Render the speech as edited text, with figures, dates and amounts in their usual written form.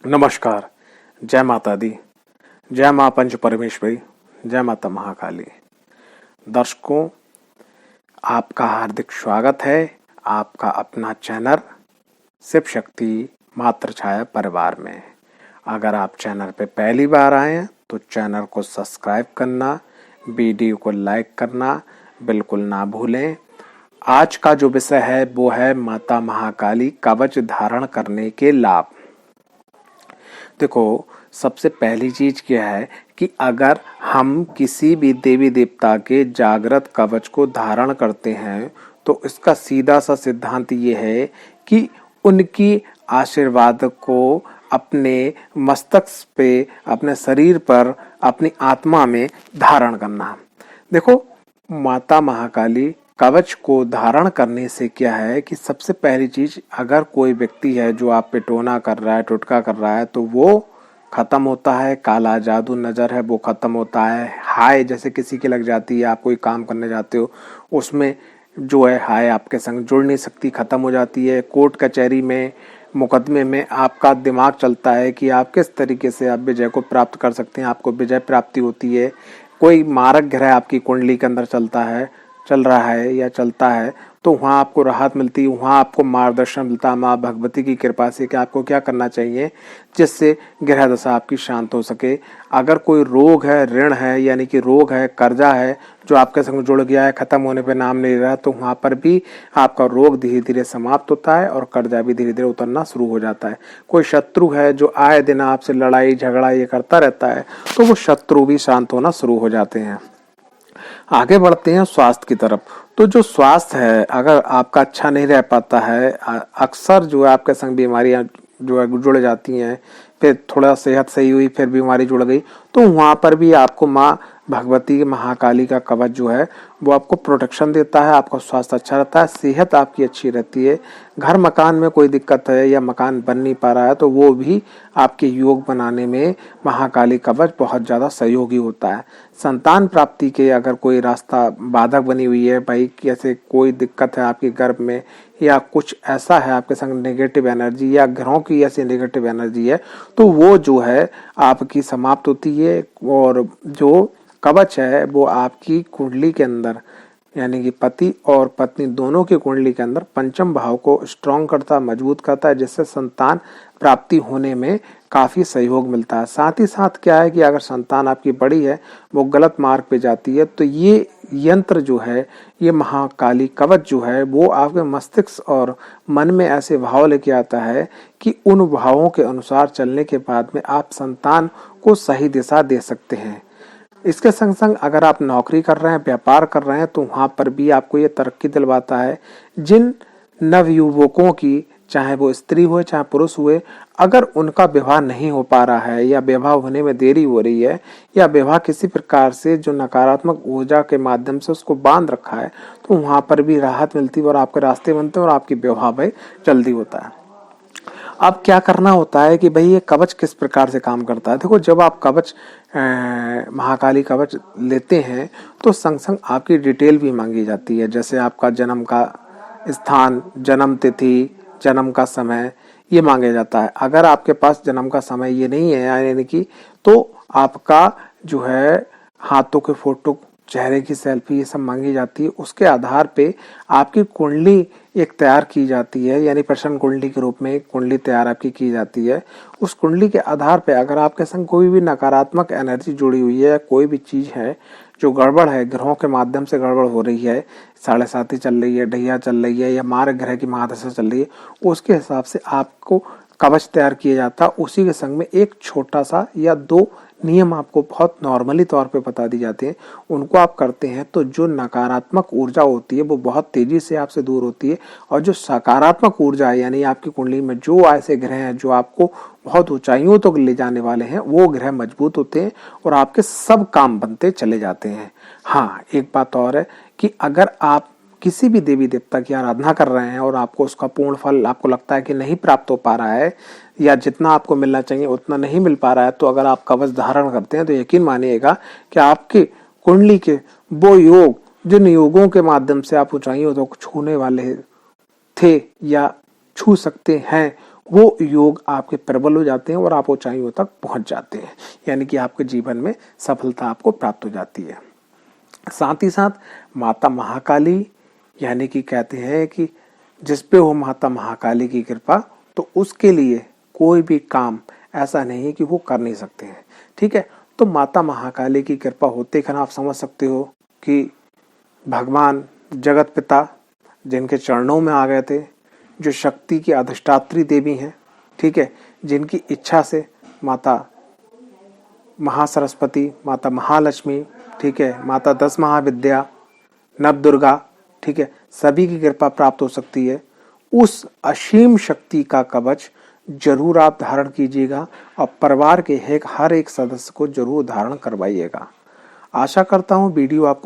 नमस्कार। जय माता दी। जय मां पंच परमेश्वरी। जय माता महाकाली। दर्शकों, आपका हार्दिक स्वागत है आपका अपना चैनल शिव शक्ति मात्र छाया परिवार में। अगर आप चैनल पे पहली बार आए हैं तो चैनल को सब्सक्राइब करना, वीडियो को लाइक करना बिल्कुल ना भूलें। आज का जो विषय है वो है माता महाकाली कवच धारण करने के लाभ। देखो, सबसे पहली चीज क्या है कि अगर हम किसी भी देवी देवता के जागृत कवच को धारण करते हैं तो इसका सीधा सा सिद्धांत ये है कि उनकी आशीर्वाद को अपने मस्तक पे, अपने शरीर पर, अपनी आत्मा में धारण करना। देखो, माता महाकाली कवच को धारण करने से क्या है कि सबसे पहली चीज, अगर कोई व्यक्ति है जो आप पे टोना कर रहा है, टोटका कर रहा है, तो वो खत्म होता है। काला जादू नजर है वो खत्म होता है। हाय जैसे किसी की लग जाती है, आप कोई काम करने जाते हो उसमें जो है हाय आपके संग जुड़ नहीं सकती, खत्म हो जाती है। कोर्ट कचहरी में, मुकदमे में आपका दिमाग चलता है कि आप किस तरीके से आप विजय को प्राप्त कर सकते हैं, आपको विजय प्राप्ति होती है। कोई मारक ग्रह आपकी कुंडली के अंदर चल रहा है या चलता है तो वहाँ आपको राहत मिलती है, वहाँ आपको मार्गदर्शन मिलता है माँ भगवती की कृपा से कि आपको क्या करना चाहिए जिससे ग्रह दशा आपकी शांत हो सके। अगर कोई रोग है, ऋण है, यानी कि रोग है, कर्जा है जो आपके संग जुड़ गया है, खत्म होने पे नाम नहीं रहा, तो वहाँ पर भी आपका रोग धीरे धीरे समाप्त होता है और कर्जा भी धीरे धीरे उतरना शुरू हो जाता है। कोई शत्रु है जो आए दिन आपसे लड़ाई झगड़ा ये करता रहता है तो वो शत्रु भी शांत होना शुरू हो जाते हैं। आगे बढ़ते हैं स्वास्थ्य की तरफ। तो जो स्वास्थ्य है, अगर आपका अच्छा नहीं रह पाता है, अक्सर जो है आपके संग बीमारियां जो है जुड़ जाती हैं, फिर थोड़ा सेहत सही हुई फिर बीमारी जुड़ गई, तो वहां पर भी आपको माँ भगवती महाकाली का कवच जो है वो आपको प्रोटेक्शन देता है। आपका स्वास्थ्य अच्छा रहता है, सेहत आपकी अच्छी रहती है। घर मकान में कोई दिक्कत है या मकान बन नहीं पा रहा है तो वो भी आपके योग बनाने में महाकाली कवच बहुत ज्यादा सहयोगी होता है। संतान प्राप्ति के अगर कोई रास्ता बाधक बनी हुई है, भाई कैसे कोई दिक्कत है आपके गर्भ में या कुछ ऐसा है आपके संग नेगेटिव एनर्जी या ग्रहों की ऐसी नेगेटिव एनर्जी है, तो वो जो है आपकी समाप्त होती है। और जो कवच है वो आपकी कुंडली के अंदर, यानी कि पति और पत्नी दोनों की कुंडली के अंदर पंचम भाव को स्ट्रॉन्ग करता, मजबूत करता है, जिससे संतान प्राप्ति होने में काफी सहयोग मिलता है। साथ ही साथ क्या है कि अगर संतान आपकी बड़ी है, वो गलत मार्ग पे जाती है, तो ये यंत्र जो है, ये महाकाली कवच जो है वो आपके मस्तिष्क और मन में ऐसे भाव लेके आता है कि उन भावों के अनुसार चलने के बाद में आप संतान को सही दिशा दे सकते हैं। इसके संग संग अगर आप नौकरी कर रहे हैं, व्यापार कर रहे हैं, तो वहां पर भी आपको ये तरक्की दिलवाता है। जिन नवयुवकों की, चाहे वो स्त्री हो चाहे पुरुष हुए, अगर उनका विवाह नहीं हो पा रहा है या विवाह होने में देरी हो रही है या विवाह किसी प्रकार से जो नकारात्मक ऊर्जा के माध्यम से उसको बांध रखा है, तो वहां पर भी राहत मिलती है और आपके रास्ते बनते हैं और आपकी विवाह भाई जल्दी होता है। अब क्या करना होता है कि भाई ये कवच किस प्रकार से काम करता है। देखो, जब आप कवच महाकाली कवच लेते हैं तो संग संग आपकी डिटेल भी मांगी जाती है, जैसे आपका जन्म का स्थान, जन्म तिथि, जन्म का समय ये मांगा जाता है। अगर आपके पास जन्म का समय ये नहीं है यानी कि, तो आपका जो है हाथों के फोटो, चेहरे की सेल्फी ये सब मांगी जाती है। उसके आधार पे आपकी कुंडली एक तैयार की जाती है, यानी प्रश्न कुंडली के रूप में एक कुंडली तैयार आपकी की जाती है। उस कुंडली के आधार पे अगर आपके संग कोई भी नकारात्मक एनर्जी जुड़ी हुई है, कोई भी चीज है जो गड़बड़ है, ग्रहों के माध्यम से गड़बड़ हो रही है, 7.5 चल रही है, ढैया चल रही है या मार्ग ग्रह की महादशा चल रही है, उसके हिसाब से आपको कवच तैयार किया जाता है। उसी के संग में एक छोटा सा या 2 नियम आपको बहुत नॉर्मली तौर पे बता दी जाते हैं। उनको आप करते हैं तो जो नकारात्मक ऊर्जा होती है वो बहुत तेजी से आपसे दूर होती है, और जो सकारात्मक ऊर्जा है, यानी आपकी कुंडली में जो ऐसे ग्रह हैं जो आपको बहुत ऊंचाइयों तक ले जाने वाले हैं, वो ग्रह मजबूत होते हैं और आपके सब काम बनते चले जाते हैं। हाँ, एक बात और है कि अगर आप किसी भी देवी देवता की आराधना कर रहे हैं और आपको उसका पूर्ण फल आपको लगता है कि नहीं प्राप्त हो पा रहा है या जितना आपको मिलना चाहिए उतना नहीं मिल पा रहा है, तो अगर आप कवच धारण करते हैं तो यकीन मानिएगा कि आपकी कुंडली के वो योग, जिन योगों के माध्यम से आप ऊंचाइयों तक छूने वाले थे या छू सकते हैं, वो योग आपके प्रबल हो जाते हैं और आप ऊंचाइयों तक पहुंच जाते हैं, यानी कि आपके जीवन में सफलता आपको प्राप्त हो जाती है। साथ ही साथ माता महाकाली, यानी कि कहते हैं कि जिस पे हो माता महाकाली की कृपा, तो उसके लिए कोई भी काम ऐसा नहीं है कि वो कर नहीं सकते हैं। ठीक है, तो माता महाकाली की कृपा होते ही आप समझ सकते हो कि भगवान जगत पिता जिनके चरणों में आ गए थे, जो शक्ति की अधिष्ठात्री देवी हैं, ठीक है, जिनकी इच्छा से माता महासरस्वती, माता महालक्ष्मी, ठीक है, माता दस महाविद्या, नव दुर्गा, ठीक है, सभी की कृपा प्राप्त हो सकती है। उस असीम शक्ति का कवच जरूर आप धारण कीजिएगा और परिवार के हर एक सदस्य को जरूर धारण करवाइएगा। आशा करता हूँ वीडियो आपको